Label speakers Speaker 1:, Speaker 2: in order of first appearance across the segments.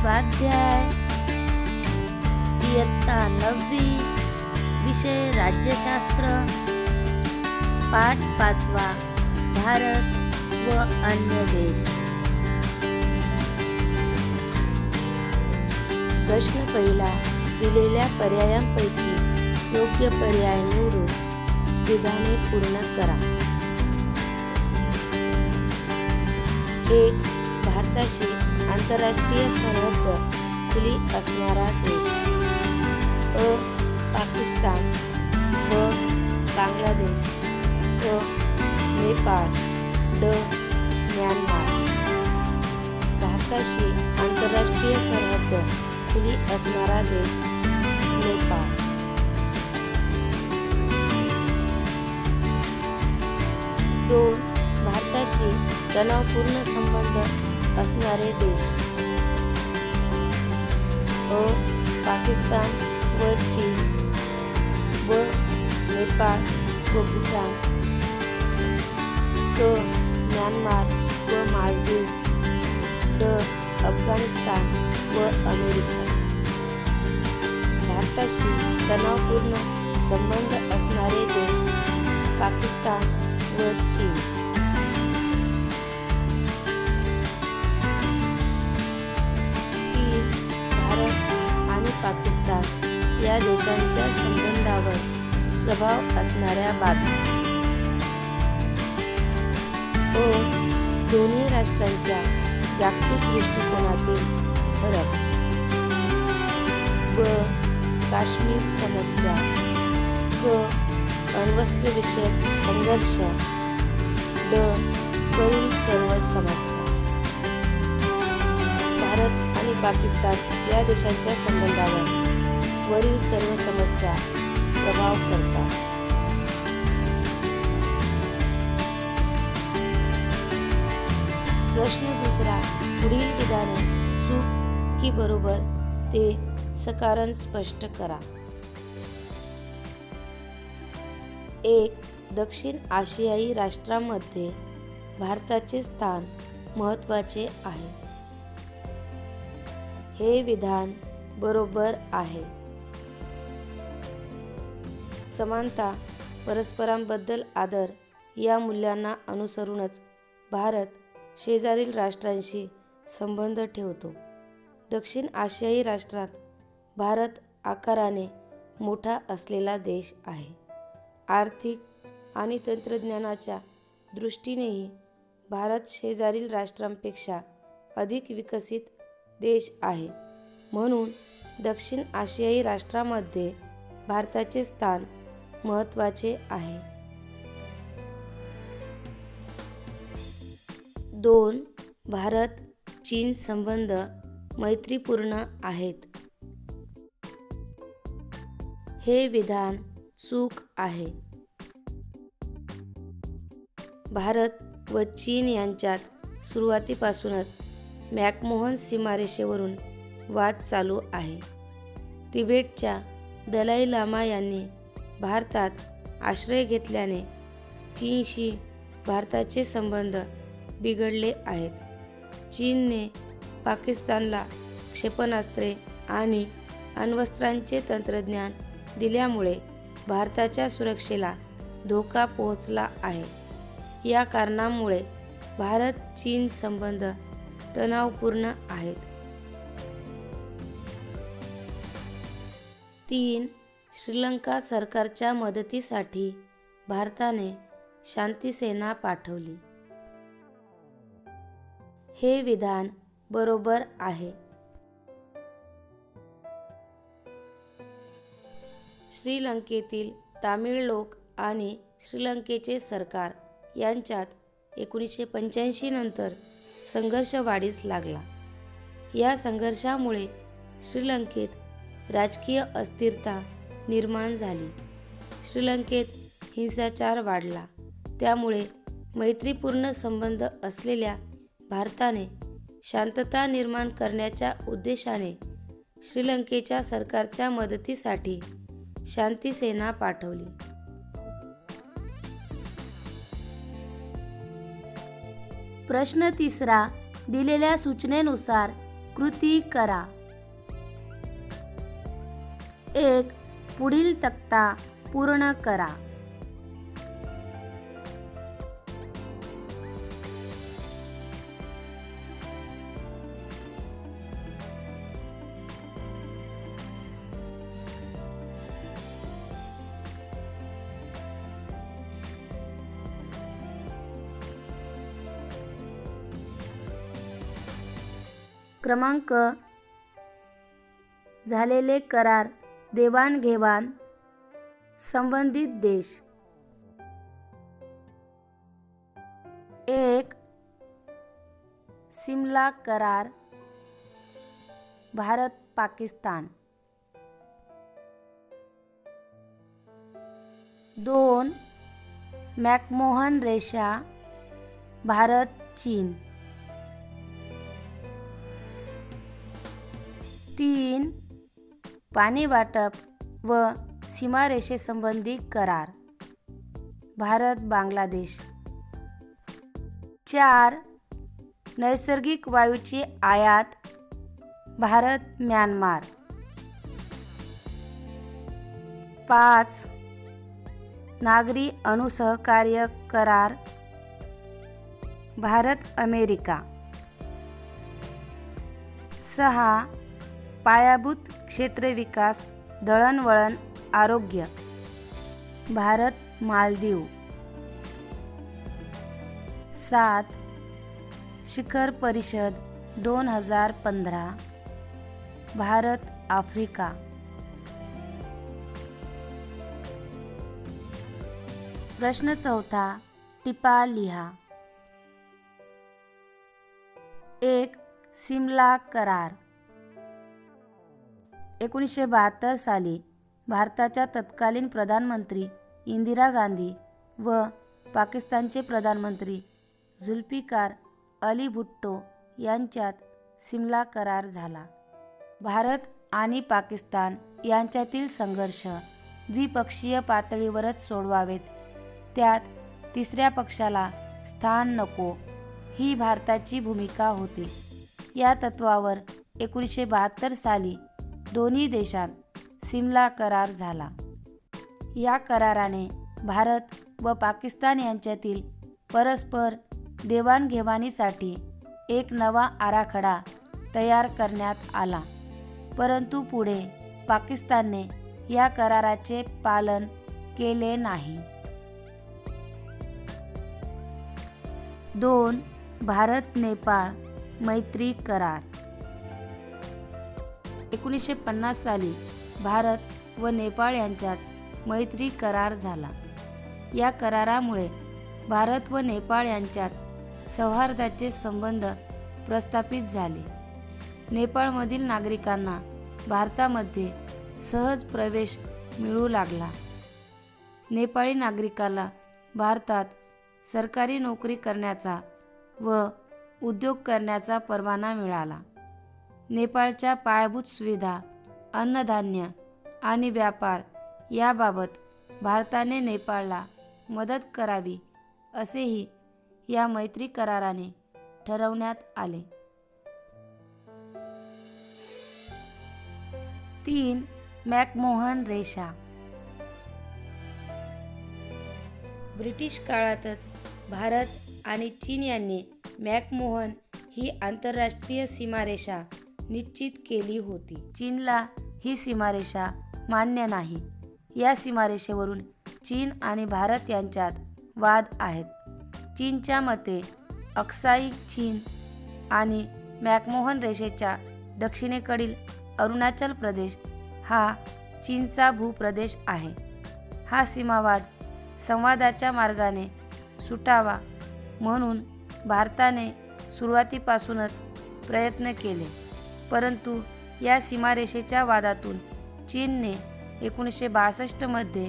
Speaker 1: स्वाध्याय इयत्ता 9वी विषय राज्यशास्त्र पाठ 5वा भारत व अन्य देश। प्रश्न पहिला, दिलेल्या पर्यायांपैकी योग्य पर्याय निवडून विधाने पूर्ण करा। 1. भारताशी आंतरराष्ट्रीय सरहद्द खुली असणारा देश। अ. पाकिस्तान, ब. बांगलादेश, क. नेपाळ, ड. म्यानमार। भारताशी आंतरराष्ट्रीय सरहद्द खुली असणारा देश नेपाळ। 2. भारताशी तणावपूर्ण संबंध असणारे देश। अ. पाकिस्तान व चीन, ब. नेपाळ व भूटान, क. म्यानमार व मालदीव, ड. अफगाणिस्तान व अमेरिका। भारताशी तणावपूर्ण संबंध असणारे देश पाकिस्तान व चीन। 3. भारत आणि पाकिस्तान या देशांच्या संबंधावर प्रभाव असणाऱ्या बाबी। अ. दोन्ही राष्ट्रांच्या जागतिक दृष्टिकोनातील फरक। ब. काश्मीर समस्या, क. अण्वस्त्रविषयक संघर्ष, ड. वरील सर्व समस्या। भारत आणि पाकिस्तान या देशांच्या संबंधावर वरील सर्व समस्या प्रभाव करतात। प्रश्न दुसरा, पुढील विधाने चूक की बरोबर ते सकारण स्पष्ट करा। 1. दक्षिण आशियाई राष्ट्रांमध्ये भारताचे स्थान महत्त्वाचे आहे। हे विधान बरोबर आहे। समानता, परस्परांबद्दल आदर या मूल्यांना अनुसरूनच भारत शेजारील राष्ट्रांशी संबंध ठेवतो। दक्षिण आशियाई राष्ट्रात भारत आकाराने मोठा असलेला देश आहे। आर्थिक आणि तंत्रज्ञानाच्या दृष्टीनेही भारत शेजारील राष्ट्रांपेक्षा अधिक विकसित देश आहे। म्हणून दक्षिण आशियाई राष्ट्रांमध्ये भारताचे स्थान महत्त्वाचे आहे। 2. भारत चीन संबंध मैत्रीपूर्ण आहेत। हे विधान चूक आहे। भारत व चीन यांच्यात सुरुवातीपासूनच मॅकमोहन सीमारेषेवरून वाद चालू आहे। तिबेटच्या दलाई लामा यांनी भारतात आश्रय घेतल्याने चीनशी भारताचे संबंध बिघडले आहेत। चीनने पाकिस्तानला क्षेपणास्त्रे आणि अण्वस्त्रांचे तंत्रज्ञान दिल्यामुळे भारताच्या सुरक्षेला धोका पोहोचला आहे। या कारणामुळे भारत चीन संबंध तणावपूर्ण आहेत। 3. श्रीलंका सरकारच्या मदतीसाठी भारताने शांतीसेना पाठवली। हे विधान बरोबर आहे। श्रीलंकेतील तामिळ लोक आणि श्रीलंकेचे सरकार यांच्यात 1985 नंतर संघर्ष वाढीस लागला। या संघर्षामुळे श्रीलंकेत राजकीय अस्थिरता निर्माण झाली। श्रीलंकेत हिंसाचार वाढला। त्यामुळे मैत्रीपूर्ण संबंध असलेल्या भारताने शांतता निर्माण करण्याच्या उद्देशाने श्रीलंकेच्या सरकारच्या मदतीसाठी शांतीसेना पाठवली। प्रश्न तिसरा, दिलेल्या सूचनेनुसार कृती करा. 1. पुढील तक्ता पूर्ण करा. क्रमांक झालेले करार देवाणघेवाण संबंधित देश. 1. सिमला करार भारत पाकिस्तान. 2. मॅकमोहन रेषा भारत चीन. 3. पाणी वाटप व सीमारेषेसंबंधी करार भारत बांगलादेश. 4. नैसर्गिक वायूची आयात भारत म्यानमार. 5. नागरी अणुसहकार्य करार भारत अमेरिका. 6. पायाभूत क्षेत्र विकास दळणवळण आरोग्य भारत मालदीव. 7. शिखर परिषद 2015 भारत आफ्रिका. प्रश्न 4 टिपा लिहा. 1. सिमला करार 1972 साली भारताच्या तत्कालीन प्रधानमंत्री इंदिरा गांधी व पाकिस्तानचे प्रधानमंत्री जुल्फिकार अली भुट्टो यांच्यात सिमला करार झाला. भारत आणि पाकिस्तान यांच्यातील संघर्ष द्विपक्षीय पातळीवरच सोडवावेत, त्यात तिसऱ्या पक्षाला स्थान नको ही भारताची भूमिका होती. या तत्वावर 1972 साली दोन्ही देशात सिमला करार झाला. या कराराने भारत व पाकिस्तान यांच्यातील परस्पर देवाणघेवाणीसाठी एक नवा आराखडा तयार करण्यात आला, परंतु पुढे पाकिस्तानने या कराराचे पालन केले नाही. 2. भारत नेपाळ मैत्री करार 1950 साली भारत व नेपाळ यांच्यात मैत्री करार झाला. या करारामुळे भारत व नेपाळ यांच्यात सौहार्दाचे संबंध प्रस्थापित झाले. नेपाळमधील नागरिकांना भारतामध्ये सहज प्रवेश मिळू लागला. नेपाळी नागरिकाला भारतात सरकारी नोकरी करण्याचा व उद्योग करण्याचा परवाना मिळाला. नेपाळच्या पायाभूत सुविधा, अन्नधान्य आणि व्यापार याबाबत भारताने नेपाळला मदत करावी असेही या मैत्री कराराने ठरवण्यात आले. 3. मॅकमोहन रेषा ब्रिटिश काळातच भारत आणि चीन यांनी मॅकमोहन ही आंतरराष्ट्रीय सीमारेषा निश्चित केली होती. चीनला ही सीमारेषा मान्य नाही. या सीमारेषेवरून चीन आणि भारत यांच्यात वाद आहेत. चीनच्या मते अक्साई चीन आणि मॅकमोहन रेषेच्या दक्षिणेकडील अरुणाचल प्रदेश हा चीनचा भूप्रदेश आहे. हा सीमावाद संवादाच्या मार्गाने सुटावा म्हणून भारताने सुरुवातीपासूनच प्रयत्न केले, परंतु या सीमारेषेच्या वादातून चीनने 1962 मध्ये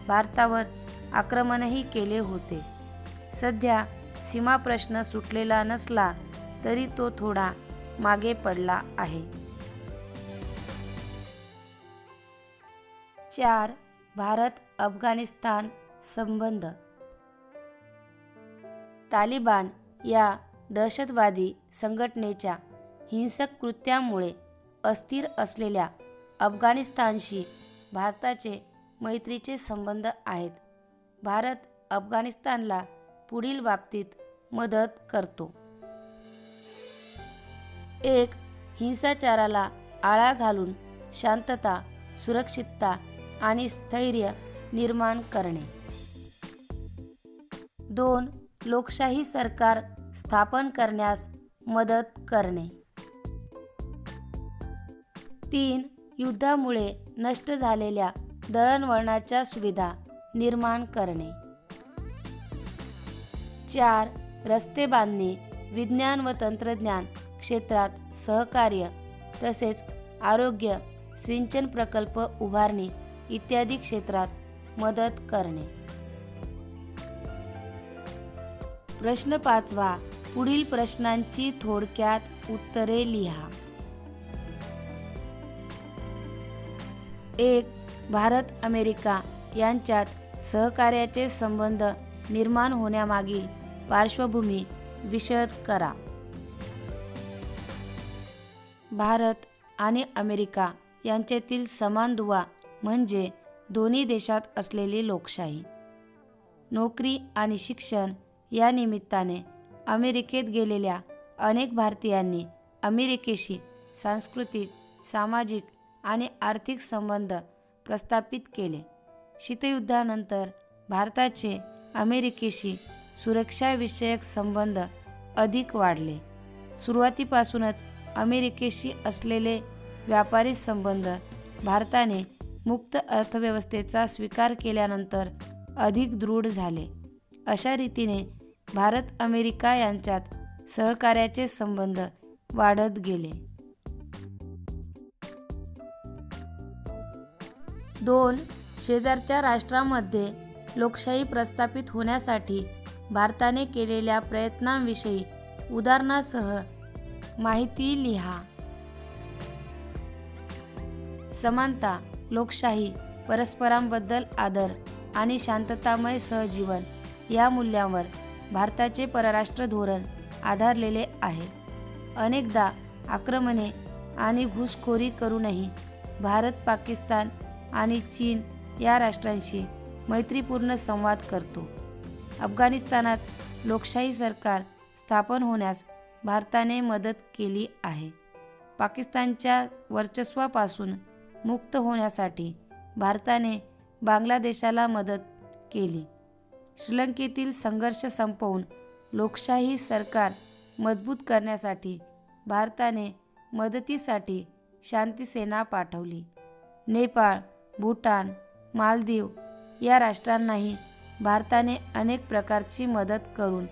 Speaker 1: भारतावर आक्रमणही केले होते. सध्या सीमा प्रश्न सुटलेला नसला तरी तो थोडा मागे पडला आहे. 4. भारत अफगाणिस्तान संबंध तालिबान या दहशतवादी संघटनेच्या हिंसक कृत्यामुळे अस्थिर असलेल्या अफगाणिस्तानशी भारताचे मैत्रीचे संबंध आहेत. भारत अफगाणिस्तानला पुढील बाबतीत मदत करतो. 1. हिंसाचाराला आळा घालून शांतता, सुरक्षितता आणि स्थैर्य निर्माण करणे. 2. लोकशाही सरकार स्थापन करण्यास मदत करणे. 3. युद्धामुळे नष्ट झालेल्या दळणवळणाच्या सुविधा निर्माण करणे. 4. रस्ते बांधणे, विज्ञान व तंत्रज्ञान क्षेत्रात सहकार्य तसेच आरोग्य, सिंचन प्रकल्प उभारणी इत्यादी क्षेत्रात मदत करणे. प्रश्न 5. पुढील प्रश्नांची थोडक्यात उत्तरे लिहा. 1. भारत अमेरिका यांच्यात सहकार्याचे संबंध निर्माण होण्यामागील पार्श्वभूमी विशद करा. भारत आणि अमेरिका यांच्यातील समान दुवा म्हणजे दोन्ही देशात असलेली लोकशाही. नोकरी आणि शिक्षण या निमित्ताने अमेरिकेत गेलेल्या अनेक भारतीयांनी अमेरिकेशी सांस्कृतिक, सामाजिक आणि आर्थिक संबंध प्रस्थापित केले. शीतयुद्धानंतर भारताचे अमेरिकेशी सुरक्षाविषयक संबंध अधिक वाढले. सुरुवातीपासूनच अमेरिकेशी असलेले व्यापारी संबंध भारताने मुक्त अर्थव्यवस्थेचा स्वीकार केल्यानंतर अधिक दृढ झाले. अशा रीतीने भारत अमेरिका यांच्यात सहकार्याचे संबंध वाढत गेले. 2. शेजारच्या राष्ट्रांमध्ये लोकशाही प्रस्थापित होण्यासाठी भारताने केलेल्या प्रयत्नांविषयी उदाहरणासह माहिती लिहा. समानता, लोकशाही, परस्परांबद्दल आदर आणि शांततामय सहजीवन या मूल्यांवर भारताचे परराष्ट्र धोरण आधारलेले आहे. अनेकदा आक्रमणे आणि घुसखोरी करूनही भारत पाकिस्तान आणि चीन या राष्ट्रांशी मैत्रीपूर्ण संवाद करतो. अफगाणिस्तानात लोकशाही सरकार स्थापन होण्यास भारताने मदत केली आहे. पाकिस्तानच्या वर्चस्वापासून मुक्त होण्यासाठी भारताने बांगलादेशाला मदत केली. श्रीलंकेतील संघर्ष संपवून लोकशाही सरकार मजबूत करण्यासाठी भारताने मदतीसाठी शांतीसेना पाठवली. नेपाळ, भूटान, मालदीव या राष्ट्रांनाही भारताने अनेक प्रकारची मदत करून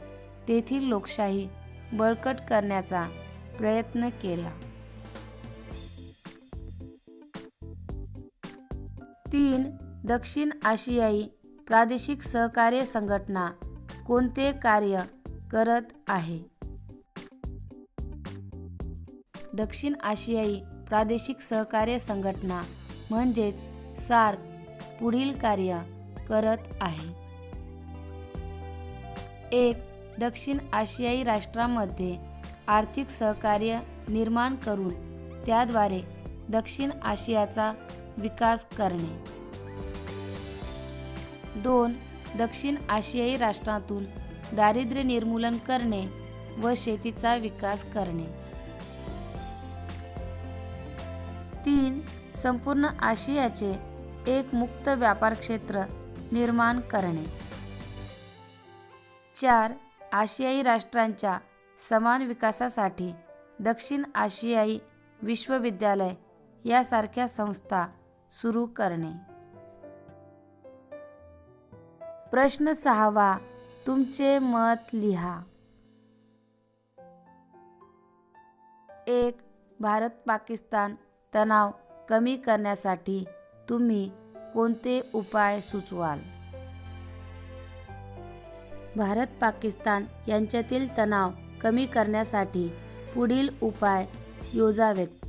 Speaker 1: तेथील लोकशाही बळकट करण्याचा प्रयत्न केला. 3. दक्षिण आशियाई प्रादेशिक सहकार्य संघटना कोणते कार्य करत आहे? दक्षिण आशियाई प्रादेशिक सहकार्य संघटना म्हणजेच सार्क पुढील कार्य करत आहे. 1. दक्षिण आशियाई राष्ट्रांमध्ये आर्थिक सहकार्य निर्माण करून त्याद्वारे दक्षिण आशियाचा विकास करणे. 2. दक्षिण आशियाई राष्ट्रांतून दारिद्र्य निर्मूलन करणे व शेतीचा विकास करणे. 3. संपूर्ण आशियाचे एक मुक्त व्यापार क्षेत्र निर्माण करणे. 4. आशियाई राष्ट्रांच्या समान विकासासाठी दक्षिण आशियाई विश्वविद्यालय यासारख्या संस्था सुरू करणे. प्रश्न 6. तुमचे मत लिहा. 1. भारत-पाकिस्तान तणाव कमी करण्यासाठी तुम्ही कोणते उपाय सुचवाल? भारत-पाकिस्तान यांच्यातील तणाव कमी करण्यासाठी पुढील उपाय योजावेत.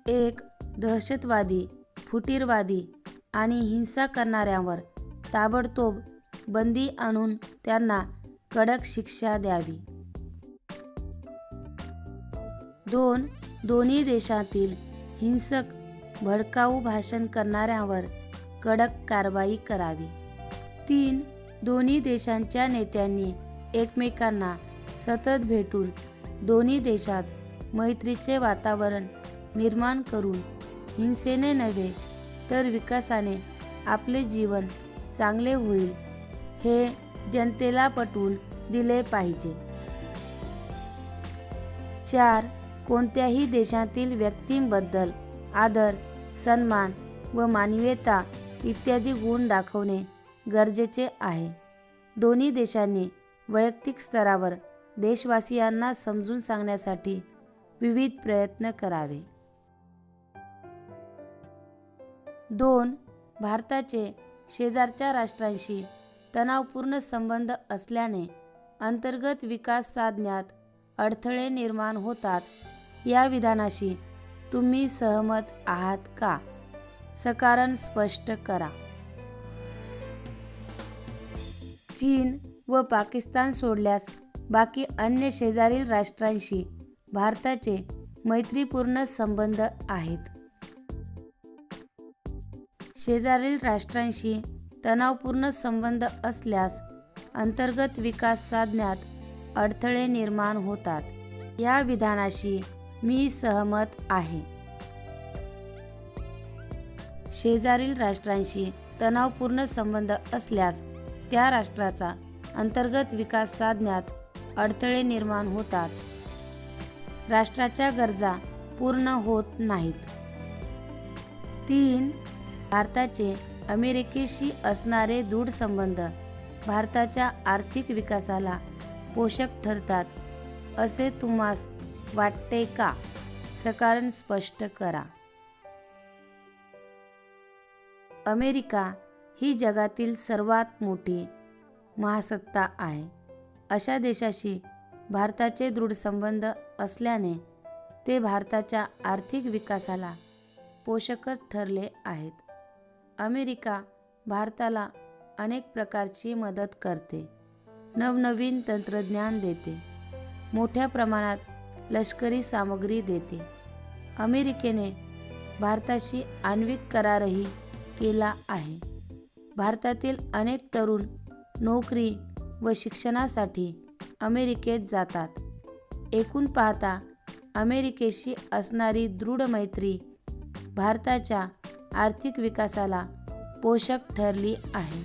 Speaker 1: 1. दहशतवादी, फुटीरवादी आणि हिंसा करणाऱ्यांवर ताबडतोब बंदी आणून त्यांना कडक शिक्षा द्यावी. 2. दोन्ही देशातील हिंसक भडकाऊ भाषण करणाऱ्यांवर कडक कारवाई करावी. 3. दोन्ही देशांच्या नेत्यांनी एकमेकांना सतत भेटून दोन्ही देशात मैत्रीचे वातावरण निर्माण करून हिंसेने नव्हे तर विकासाने आपले जीवन चांगले होईल हे जनतेला पटवून दिले पाहिजे. 4. कोणत्याही देशातील व्यक्तींबद्दल आदर, सन्मान व मानवीयता इत्यादी गुण दाखवणे गरजेचे आहे. दोन्ही देशांनी वैयक्तिक स्तरावर देशवासियांना समजून सांगण्यासाठी विविध प्रयत्न करावे. 2. भारताचे शेजारच्या राष्ट्रांशी तणावपूर्ण संबंध असल्याने अंतर्गत विकास साधण्यात अडथळे निर्माण होतात. या विधानाशी तुम्ही सहमत आहात का? सकारण स्पष्ट करा. चीन व पाकिस्तान सोडल्यास बाकी अन्य शेजारील राष्ट्रांशी भारताचे मैत्रीपूर्ण संबंध आहेत. शेजारील राष्ट्रांशी तणावपूर्ण संबंध असल्यास अंतर्गत विकास साधण्यात अडथळे निर्माण होतात. या विधानाशी मी सहमत आहे. शेजारील राष्ट्रांशी तणावपूर्ण संबंध असल्यास त्या राष्ट्राचा अंतर्गत विकास साधण्यात अडथळे निर्माण होतात. राष्ट्राच्या गरजा पूर्ण होत नाहीत. 3. भारताचे अमेरिकेशी असणारे दृढ संबंध भारताच्या आर्थिक विकासाला पोषक ठरतात असे तुम्हास वाटते का? सकारण स्पष्ट करा. अमेरिका ही जगातील सर्वात मोठी महासत्ता आहे. अशा देशाशी भारताचे दृढ संबंध असल्याने ते भारताच्या आर्थिक विकासाला पोषकच ठरले आहेत. अमेरिका भारताला अनेक प्रकारची मदत करते, नवनवीन तंत्रज्ञान देते, मोठ्या प्रमाणात लष्करी सामग्री देते. अमेरिकेने भारताशी आण्विक करारही केला आहे. भारतातील अनेक तरुण नोकरी व शिक्षणासाठी अमेरिकेत जातात. एकूण पाहता अमेरिकेशी असणारी दृढ मैत्री भारताच्या आर्थिक विकासाला पोषक ठरली आहे.